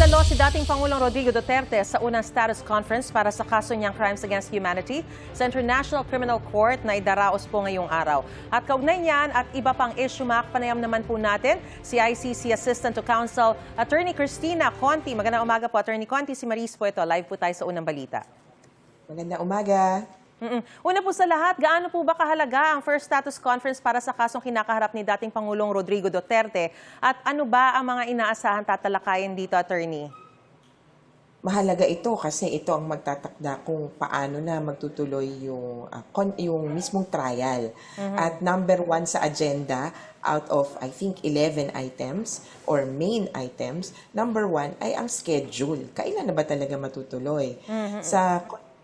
Dumalo si dating Pangulong Rodrigo Duterte sa unang status conference para sa kaso niyang Crimes Against Humanity sa International Criminal Court na idaraos po ngayong araw. At kaugnay niyan at iba pang issue, panayam naman po natin si ICC Assistant to Counsel Attorney Cristina Conti. Magandang umaga po, Attorney Conti. Si Maris po ito. Live po tayo sa unang balita. Magandang umaga. Una po sa lahat, gaano po ba kahalaga ang first status conference para sa kasong kinakaharap ni dating Pangulong Rodrigo Duterte? At ano ba ang mga inaasahan tatalakayin dito, Attorney? Mahalaga ito kasi ito ang magtatakda kung paano na magtutuloy yung mismong trial. At number 1 sa agenda, out of I think 11 items or main items, number 1 ay ang schedule. Kailan na ba talaga matutuloy?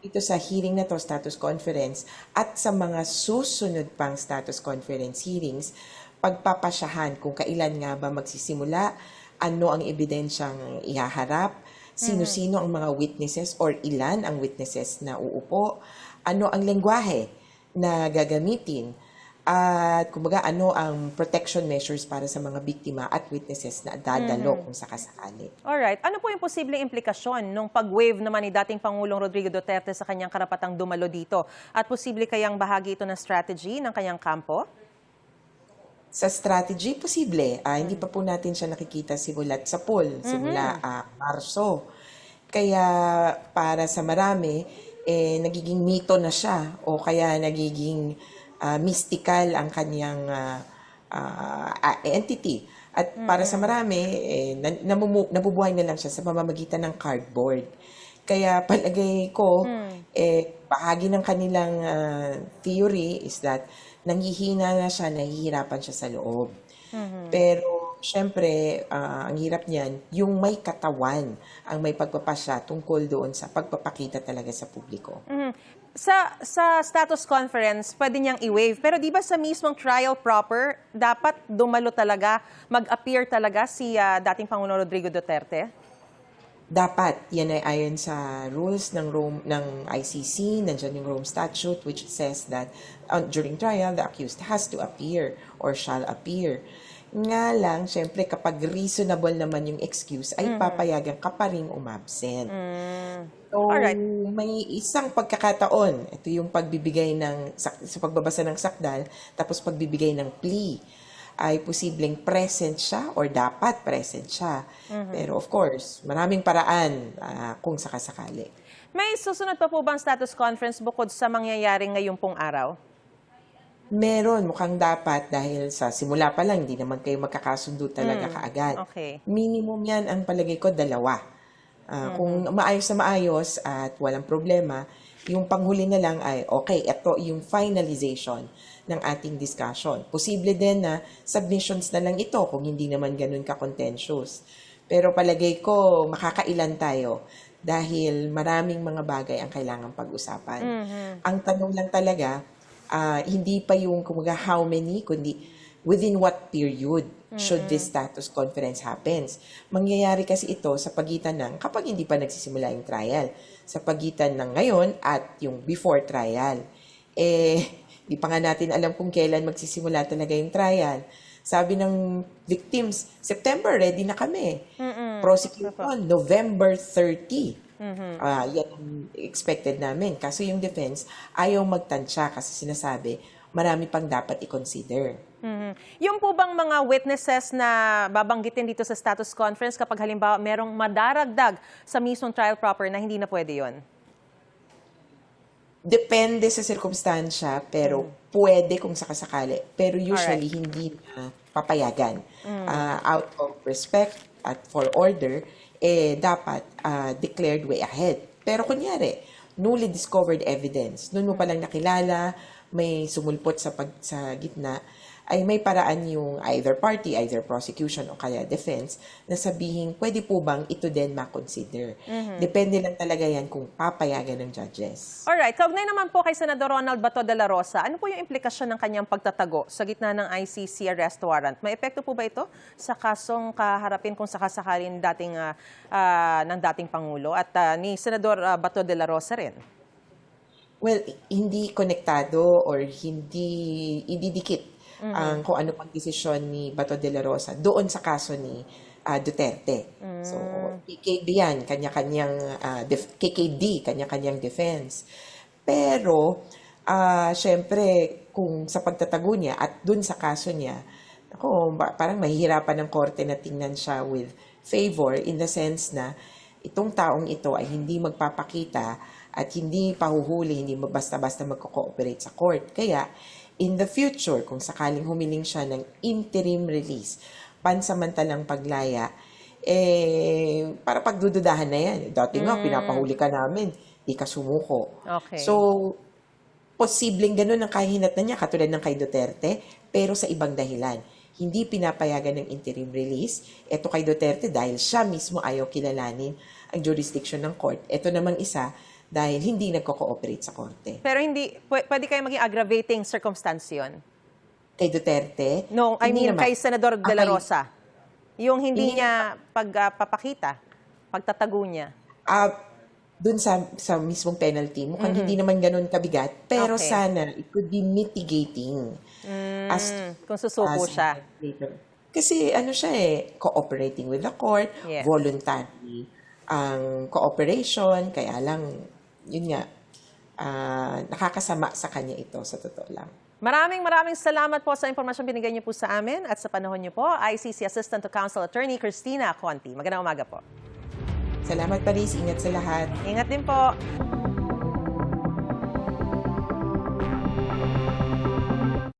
Ito sa hearing na to, status conference, at sa mga susunod pang status conference hearings, pagpapasyahan kung kailan nga ba magsisimula, ano ang ebidensyang ihaharap, sino-sino ang mga witnesses or ilan ang witnesses na uupo, ano ang lengguwahe na gagamitin, at kumbaga ano ang protection measures para sa mga biktima at witnesses na dadalo kung sakasakali. Alright. Ano po yung posibleng implikasyon nung pag-waive naman ni dating Pangulong Rodrigo Duterte sa kanyang karapatang dumalo dito? At posible kayang bahagi ito ng strategy ng kanyang kampo? Sa strategy, posible. Hindi pa po natin siya nakikita simulat sa poll, simula Marso. Kaya para sa marami, nagiging mito na siya o kaya nagiging mystical ang kanyang entity. At para sa marami, nabubuhay na lang siya sa pamamagitan ng cardboard. Kaya palagay ko, bahagi ng kanilang theory is that nanghihina na siya, nahihirapan siya sa loob. Pero syempre, ang hirap niyan, yung may katawan ang may pagpapasya tungkol doon sa pagpapakita talaga sa publiko. Sa status conference, pwede niyang i-waive. Pero di ba sa mismong trial proper, dapat dumalo talaga, mag-appear talaga si dating Pangulong Rodrigo Duterte? Dapat. Yan ay ayon sa rules ng ICC, nandiyan yung Rome Statute, which says that during trial, the accused has to appear or shall appear. Nga lang, syempre, kapag reasonable naman yung excuse, ay papayagan ka pa rin umabsent. So, Alright. may isang pagkakataon. Ito yung pagbibigay sa pagbabasa ng sakdal, tapos pagbibigay ng plea. Ay posibleng present siya or dapat present siya. Pero of course, maraming paraan kung sakasakali. May susunod pa po bang status conference bukod sa mangyayari ngayong pong araw? Meron, mukhang dapat dahil sa simula pa lang, hindi naman kayo magkakasundo talaga kaagad. Okay. Minimum yan, ang palagay ko, 2. Kung maayos na maayos at walang problema, yung panghuli na lang ay, okay, ito yung finalization ng ating discussion. Posible din na submissions na lang ito kung hindi naman ganun ka-contentious. Pero palagay ko, makakailan tayo dahil maraming mga bagay ang kailangang pag-usapan. Ang tanong lang talaga, hindi pa yung kumaga how many, kundi within what period should this status conference happens. Mangyayari kasi ito sa pagitan ng, kapag hindi pa nagsisimula yung trial, sa pagitan ng ngayon at yung before trial. Di pa nga natin alam kung kailan magsisimula talaga yung trial. Sabi ng victims, September, ready na kami. Prosecution, November 30. Yan ang expected namin. Kaso yung defense, ayaw magtansya kasi sinasabi, marami pang dapat i-consider. Yung po bang mga witnesses na babanggitin dito sa status conference kapag halimbawa merong madaragdag sa mismong trial proper na hindi na pwede yon? Depende sa sirkumstansya, pero pwede kung sakasakali. Pero usually, hindi na papayagan. Out of respect at for order, dapat declared way ahead. Pero kunyari, newly discovered evidence, noon mo palang nakilala, may sumulpot sa gitna, ay may paraan yung either party, either prosecution o kaya defense, na sabihin, pwede po bang ito din ma-consider? Depende lang talaga yan kung papayagan ng judges. Alright, kaugnay naman po kay Senador Ronald Bato de la Rosa, ano po yung implikasyon ng kanyang pagtatago sa gitna ng ICC arrest warrant? May epekto po ba ito sa kasong kaharapin kung sakasakalin ng dating Pangulo at ni Senador Bato de la Rosa rin? Well, hindi konektado or hindi dikit ang kung ano pang desisyon ni Bato de la Rosa doon sa kaso ni Duterte. So, KKD yan, kanya-kanyang KKD, kanya-kanyang defense. Pero, syempre, kung sa pagtatago niya at dun sa kaso niya, parang mahihirapan ng korte na tingnan siya with favor in the sense na itong taong ito ay hindi magpapakita at hindi pahuhuli, hindi basta-basta magko-cooperate sa court. Kaya, in the future, kung sakaling humiling siya ng interim release, pansamantalang paglaya, para pagdududahan na yan. Dati nga, pinapahuli ka namin, di ka sumuko. Okay. So, posibleng ganun ang kahinat na niya, katulad ng kay Duterte, pero sa ibang dahilan. Hindi pinapayagan ng interim release. Ito kay Duterte dahil siya mismo ayaw kilalanin ang jurisdiction ng court. Ito namang isa dahil hindi nagko-cooperate sa korte. Pero hindi, pwede kayo maging aggravating circumstance yun? Kay Duterte? No, I hindi mean naman. kay Senador De La Kay- Rosa. Yung hindi Hindi niya pagpapakita, pagtatago niya. Dun sa mismong penalty, mukhang hindi naman ganun kabigat. Pero Okay. sana, it could be mitigating. Kung susuko siya. Kasi ano siya cooperating with the court, Yeah. voluntary ang cooperation, kaya lang, yun nga, nakakasama sa kanya ito, sa totoo lang. Maraming salamat po sa impormasyon binigay niyo po sa amin at sa panahon niyo po. ICC Assistant to Counsel Attorney Cristina Conti. Magandang umaga po. Salamat, Paris. Ingat sa lahat. Ingat din po.